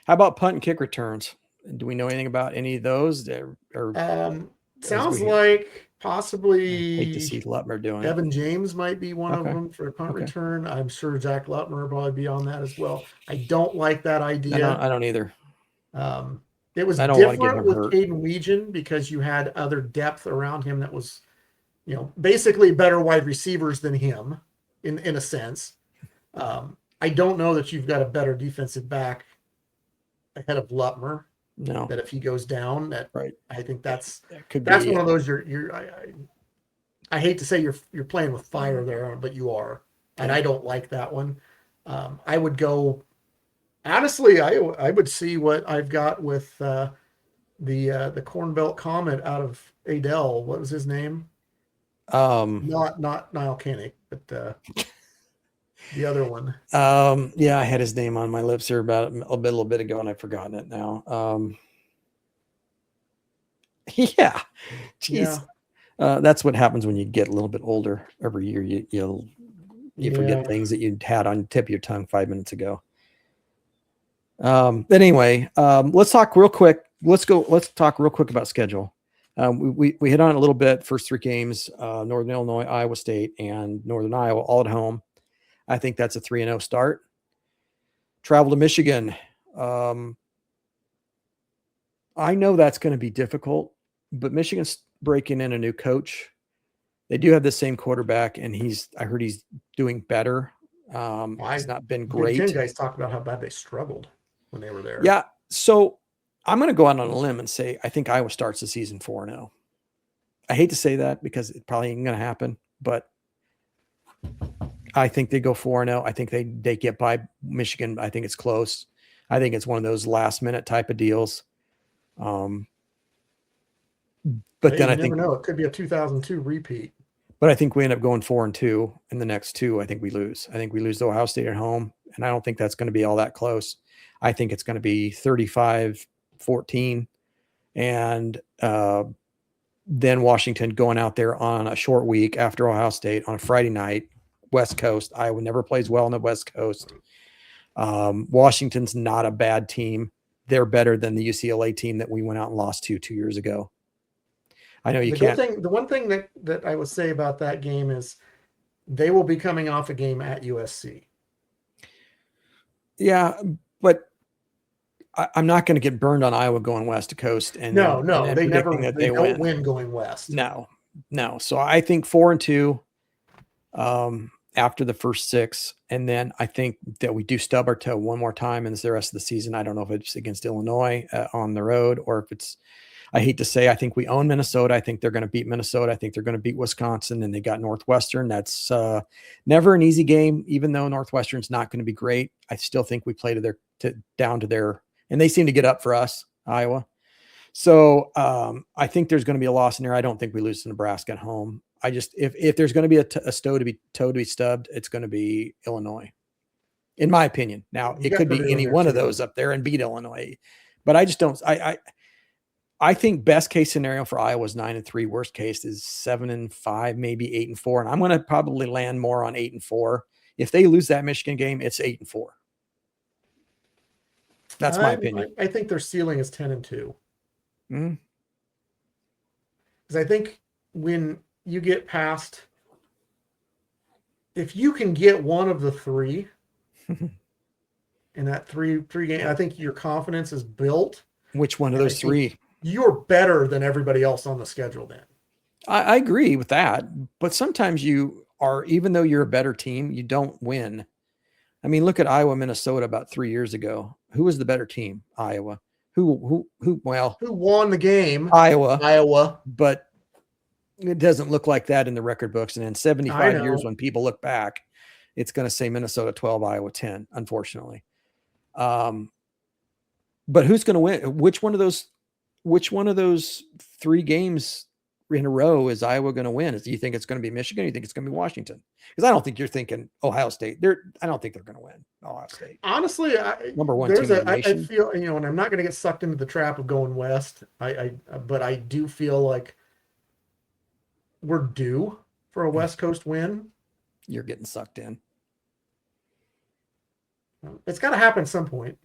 How about punt and kick returns? Do we know anything about any of those? Sounds like possibly. I hate to see Lutmer doing Evan James might be one of them for a punt return. I'm sure Zach Lutmer will probably be on that as well. I don't like that idea. I don't either. It was different with Caden Weegan because you had other depth around him that was, basically better wide receivers than him in a sense. I don't know that you've got a better defensive back ahead of Lutmer. No, that if he goes down, right. I think that's one of those. I hate to say you're playing with fire there, but you are, and I don't like that one. I would go. Honestly, I would see what I've got with the Corn Belt Comet out of Adel. What was his name? Not Niall Koenig, but the other one. Yeah, I had his name on my lips here about a little bit ago, and I've forgotten it now. Yeah, jeez. Yeah. That's what happens when you get a little bit older. Every year, you forget things that you had on the tip of your tongue 5 minutes ago. But anyway, let's talk real quick. Let's talk real quick about schedule. We hit on it a little bit. First 3 games: Northern Illinois, Iowa State, and Northern Iowa, all at home. I think that's a 3-0 start. Travel to Michigan. I know that's going to be difficult, but Michigan's breaking in a new coach. They do have the same quarterback, and I heard he's doing better. He's not been great. Big Ten guys talk about how bad they struggled when they were there. Yeah. So I'm going to go out on a limb and say I think Iowa starts the season 4-0. I hate to say that because it probably ain't going to happen, but I think they go 4-0. I think they get by Michigan. I think it's close. I think it's one of those last minute type of deals. But then I think it could be a 2002 repeat. But I think we end up going 4-2 in the next 2. I think we lose. I think we lose to Ohio State at home, and I don't think that's going to be all that close. I think it's going to be 35-14, and then Washington going out there on a short week after Ohio State on a Friday night, West Coast. Iowa never plays well on the West Coast. Washington's not a bad team. They're better than the UCLA team that we went out and lost to 2 years ago. I know you can't. The one thing that I would say about that game is they will be coming off a game at USC. Yeah, but I'm not going to get burned on Iowa going west coast and No, then, no, and then they predicting never, that they they don't win. win going west. No. So I think 4-2 after the first 6, and then I think that we do stub our toe one more time in the rest of the season. I don't know if it's against Illinois on the road or if it's. I hate to say, I think we own Minnesota. I think they're going to beat Minnesota. I think they're going to beat Wisconsin, and they got Northwestern. That's never an easy game, even though Northwestern's not going to be great. I still think we play down to their, and they seem to get up for us, Iowa. So I think there's going to be a loss in there. I don't think we lose to Nebraska at home. I just, if there's going to be a toe to be stubbed, it's going to be Illinois, in my opinion. Now it could be any one of those up there and beat Illinois, but I just don't. I think best case scenario for Iowa is 9-3. Worst case is 7-5, maybe 8-4. And I'm going to probably land more on 8-4. If they lose that Michigan game, it's 8-4. That's my opinion. I think their ceiling is 10-2. Mm-hmm. Because I think when you get past, if you can get one of the 3 in that three game, I think your confidence is built. Which one of those 3? You're better than everybody else on the schedule then. I agree with that. But sometimes you are, even though you're a better team, you don't win. I mean, look at Iowa, Minnesota about 3 years ago. Who was the better team? Iowa. Who won the game? Iowa. But it doesn't look like that in the record books. And in 75 years, when people look back, it's going to say Minnesota 12, Iowa 10, unfortunately. But who's going to win? Which one of those 3 games in a row is Iowa going to win? Do you think it's going to be Michigan? Or do you think it's going to be Washington? Because I don't think you're thinking Ohio State. I don't think they're going to win Ohio State. Honestly, number 1 team in the nation. I feel, and I'm not going to get sucked into the trap of going west. But I do feel like we're due for a West Coast win. You're getting sucked in. It's got to happen at some point.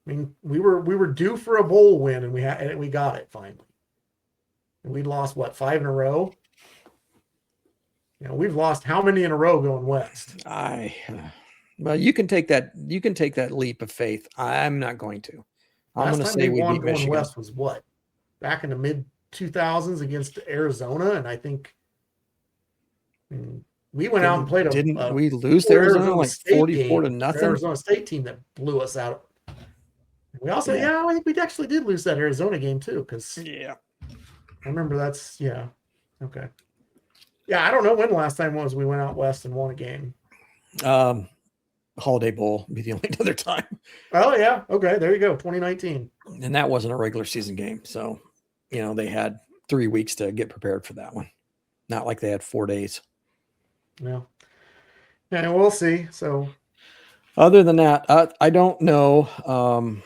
I mean, we were due for a bowl win, and we got it finally. And we lost 5 in a row. We've lost how many in a row going west? Well, you can take that leap of faith. I'm not going to. I'm going to say we beat Michigan. West was what? Back in the mid 2000s against Arizona, and I think we went out and played Didn't we lose to Arizona like 44-0? Arizona State team that blew us out. We also, I think we actually did lose that Arizona game too, because I remember okay. Yeah, I don't know when the last time was we went out west and won a game. Holiday Bowl would be the only other time. Oh yeah, okay, there you go, 2019. And that wasn't a regular season game, so they had 3 weeks to get prepared for that one. Not like they had 4 days. Yeah, we'll see. So, other than that, I don't know.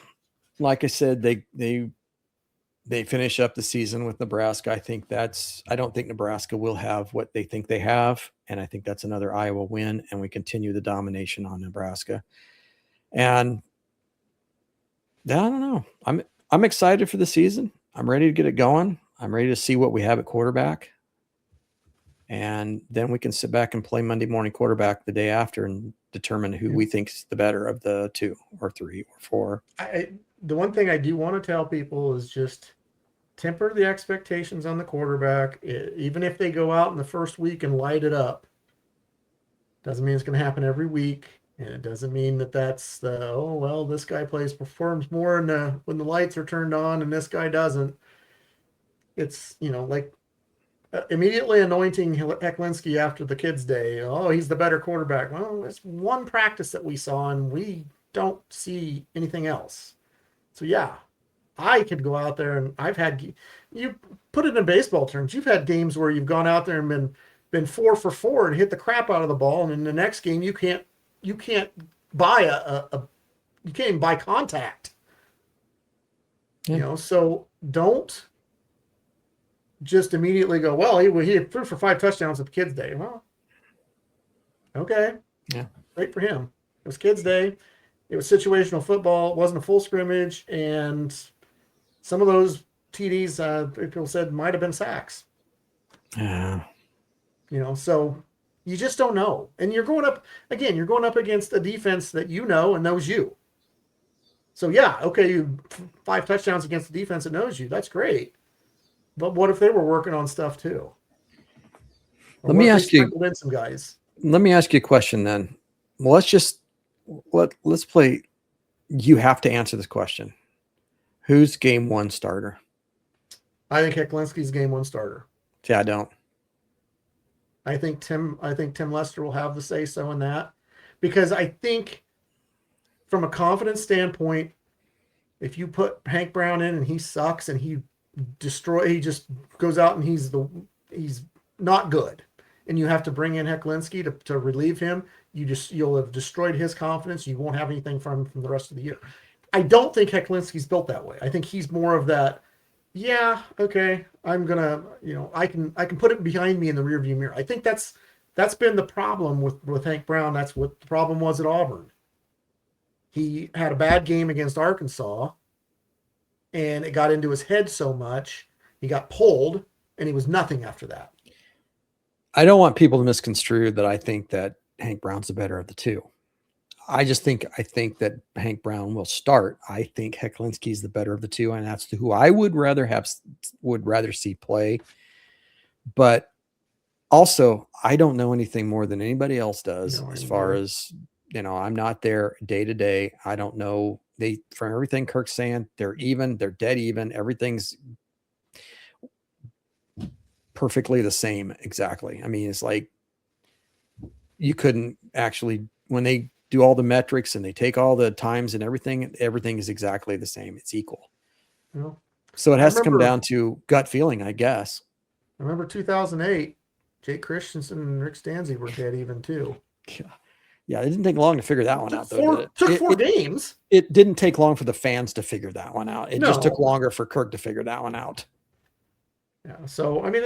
Like I said, they finish up the season with Nebraska. I don't think Nebraska will have what they think they have. And I think that's another Iowa win. And we continue the domination on Nebraska. And I don't know. I'm excited for the season. I'm ready to get it going. I'm ready to see what we have at quarterback. And then we can sit back and play Monday morning quarterback the day after and determine who we think's the better of the 2 or 3 or 4. The one thing I do want to tell people is just temper the expectations on the quarterback. Even if they go out in the first week and light it up, doesn't mean it's going to happen every week. And it doesn't mean that's this guy performs more when the lights are turned on and this guy doesn't. It's, immediately anointing Hecklinski after the kids' day. Oh, he's the better quarterback. Well, it's one practice that we saw and we don't see anything else. So yeah, I could go out there and you put it in baseball terms. You've had games where you've gone out there and been 4 for 4 and hit the crap out of the ball. And in the next game, you can't buy you can't even buy contact, so don't just immediately go, well, he threw for 5 touchdowns at the kids' day. Well, okay. Yeah. Great for him. It was kids' day. It was situational football. It wasn't a full scrimmage. And some of those TDs, people said, might have been sacks. Yeah. So you just don't know. And you're going up against a defense that and knows you. So yeah, okay, 5 touchdowns against the defense that knows you. That's great. But what if they were working on stuff too? Or Let what me if they ask you. sprinkled in some guys? Let me ask you a question then. Well, let's play. You have to answer this question. Who's game 1 starter? I think Hecklinski's game 1 starter. See, I don't. I think Tim Lester will have the say so in that, because I think from a confidence standpoint, if you put Hank Brown in and he sucks and he just goes out and he's not good, and you have to bring in Hecklinski to relieve him, you'll have destroyed his confidence. You won't have anything from the rest of the year. I don't think Hecklinski's built that way. I think he's more of that. Yeah, okay, I'm gonna, I can put it behind me in the rearview mirror. I think that's been the problem with Hank Brown. That's what the problem was at Auburn. He had a bad game against Arkansas, and it got into his head so much, he got pulled, and he was nothing after that. I don't want people to misconstrue that I think that Hank Brown's the better of the two. I think that Hank Brown will start. I think Hecklinski is the better of the two, and that's who I would rather see play. But also, I don't know anything more than anybody else does as far as, I'm not there day to day. I don't know. From everything Kirk's saying, they're dead even. Everything's perfectly the same. Exactly. I mean, it's like you couldn't actually, when they do all the metrics and they take all the times and everything is exactly the same. It's equal. So it has to come down to gut feeling, I guess. I remember 2008, Jake Christensen and Rick Stanzi were dead even too. Yeah, it didn't take long to figure that one out, though. Took 4 games. It didn't take long for the fans to figure that one out. It just took longer for Kirk to figure that one out. Yeah. So, I mean,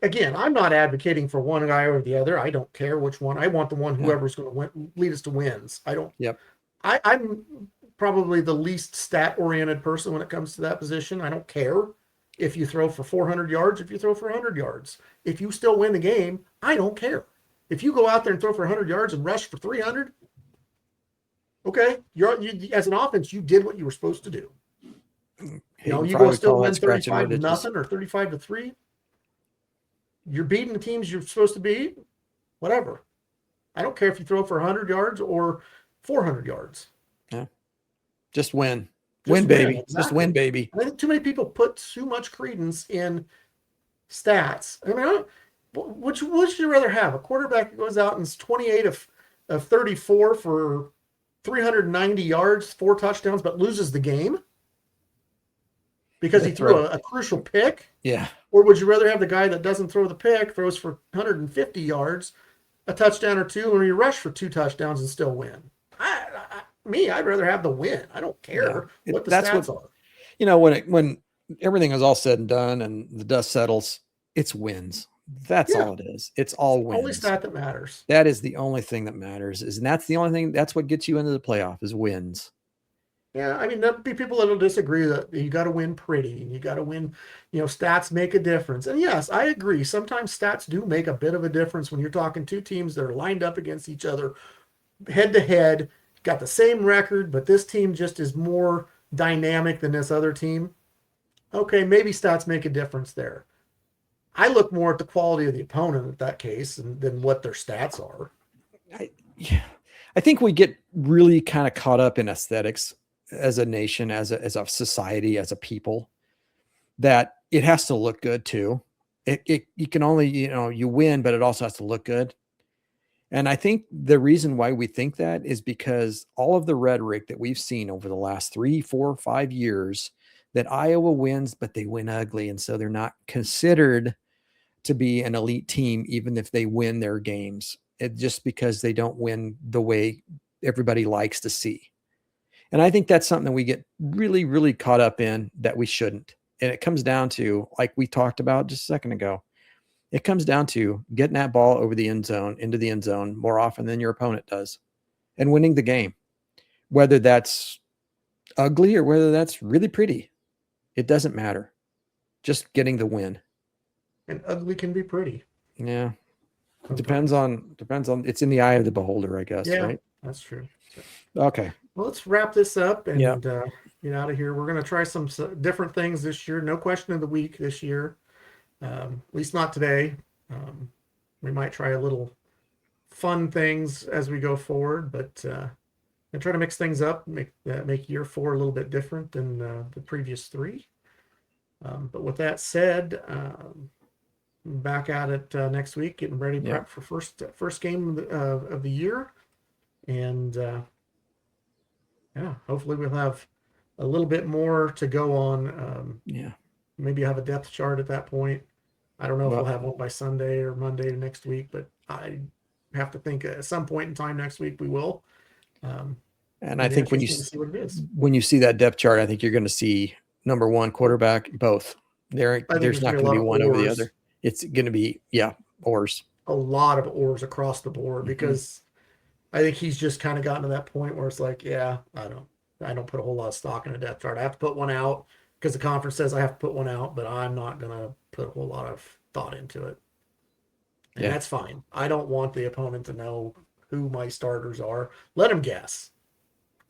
again, I'm not advocating for one guy over the other. I don't care which one. I want the one whoever's going to lead us to wins. I don't. Yep. I'm probably the least stat-oriented person when it comes to that position. I don't care if you throw for 400 yards, if you throw for 100 yards. If you still win the game, I don't care. If you go out there and throw for 100 yards and rush for 300, okay, you as an offense, you did what you were supposed to do. You go still win 35-0 or 35-3. You're beating the teams you're supposed to beat. Whatever. I don't care if you throw for 100 yards or 400 yards. Yeah. Just win. Win, baby. Exactly. Just win, baby. I think too many people put too much credence in stats. I mean, which would you rather have? A quarterback that goes out and is 28 of 34 for 390 yards, 4 touchdowns, but loses the game because he threw a crucial pick? Yeah. Or would you rather have the guy that doesn't throw the pick, throws for 150 yards, a touchdown or 2, or you rush for 2 touchdowns and still win? I'd rather have the win. I don't care what the stats are. When everything is all said and done and the dust settles, it's wins. That's all it is. It's all wins. Only stat that matters. That is the only thing that matters. And that's the only thing. That's what gets you into the playoff is wins. Yeah, I mean, there'll be people that'll disagree that you got to win pretty and you got to win. Stats make a difference. And yes, I agree. Sometimes stats do make a bit of a difference when you're talking 2 teams that are lined up against each other, head to head, got the same record, but this team just is more dynamic than this other team. Okay, maybe stats make a difference there. I look more at the quality of the opponent in that case than what their stats are. I think we get really kind of caught up in aesthetics as a nation, as a society, as a people, that it has to look good too. You can only, you win, but it also has to look good. And I think the reason why we think that is because all of the rhetoric that we've seen over the last 3, 4, 5 years that Iowa wins, but they win ugly. And so they're not considered to be an elite team, even if they win their games, just because they don't win the way everybody likes to see. And I think that's something that we get really, really caught up in that we shouldn't. And it comes down to, like we talked about just a second ago, it comes down to getting that ball over the end zone, into the end zone more often than your opponent does and winning the game, whether that's ugly or whether that's really pretty. It doesn't matter. Just getting the win. And ugly can be pretty. Yeah. It depends on it's in the eye of the beholder, I guess. Yeah, right? That's true. Okay. Well, let's wrap this up and Yeah. get out of here. We're going to try some different things this year. No question of the week this year, at least not today. We might try a little fun things as we go forward, but and try to mix things up, make year 4 a little bit different than the previous 3. But with that said, back at it next week, getting ready prep for first game of the year, and hopefully we'll have a little bit more to go on. Maybe have a depth chart at that point. I don't know if we'll have one by Sunday or Monday next week, but I have to think at some point in time next week we will. And I think when you see what it is. When you see that depth chart, I think you're going to see number 1 quarterback, both. There's not going to be one over the other. It's going to be oars. A lot of oars across the board because I think he's just kind of gotten to that point where it's like, I don't put a whole lot of stock in a depth chart. I have to put one out because the conference says I have to put one out, but I'm not going to put a whole lot of thought into it. And that's fine. I don't want the opponent to know who my starters are. Let them guess.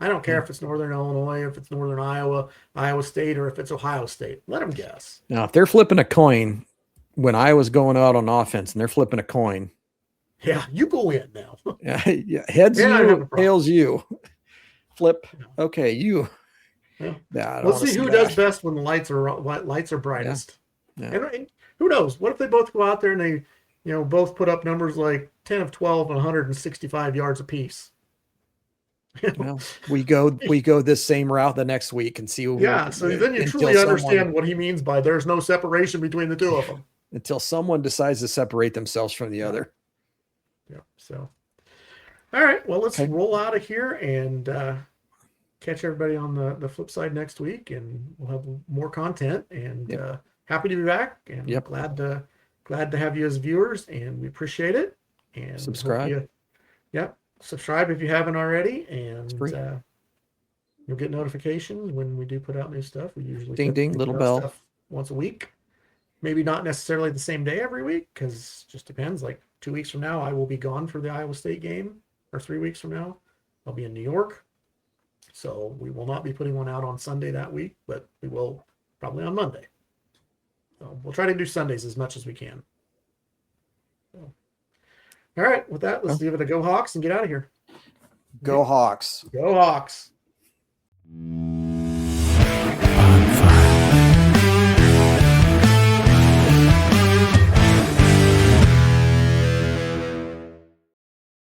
I don't care if it's Northern Illinois, if it's Northern Iowa, Iowa State, or if it's Ohio State. Let them guess. Now, if they're flipping a coin when Iowa's going out on offense and they're flipping a coin. Yeah, you go in now. Heads you, tails you. Flip. Okay, you. Yeah. Let's see who does best when the lights are brightest. And who knows? What if they both go out there and they, both put up numbers like 10 of 12 and 165 yards apiece? Well, we go this same route the next week and see. So then you truly understand what he means by there's no separation between the two of them until someone decides to separate themselves from the other. Yeah. So, all right. Well, let's roll out of here and catch everybody on the flip side next week, and we'll have more content. And happy to be back, and glad to have you as viewers, and we appreciate it. And subscribe. Subscribe if you haven't already, and you'll get notifications when we do put out new stuff. We usually ding little bell stuff once a week, maybe not necessarily the same day every week, because it just depends. Like 2 weeks from now I will be gone for the Iowa State game, or 3 weeks from now I'll be in New York, so we will not be putting one out on Sunday that week, but we will probably on Monday. So we'll try to do Sundays as much as we can. So. All right, with that, let's give it a go Hawks and get out of here. Go Hawks. Go Hawks.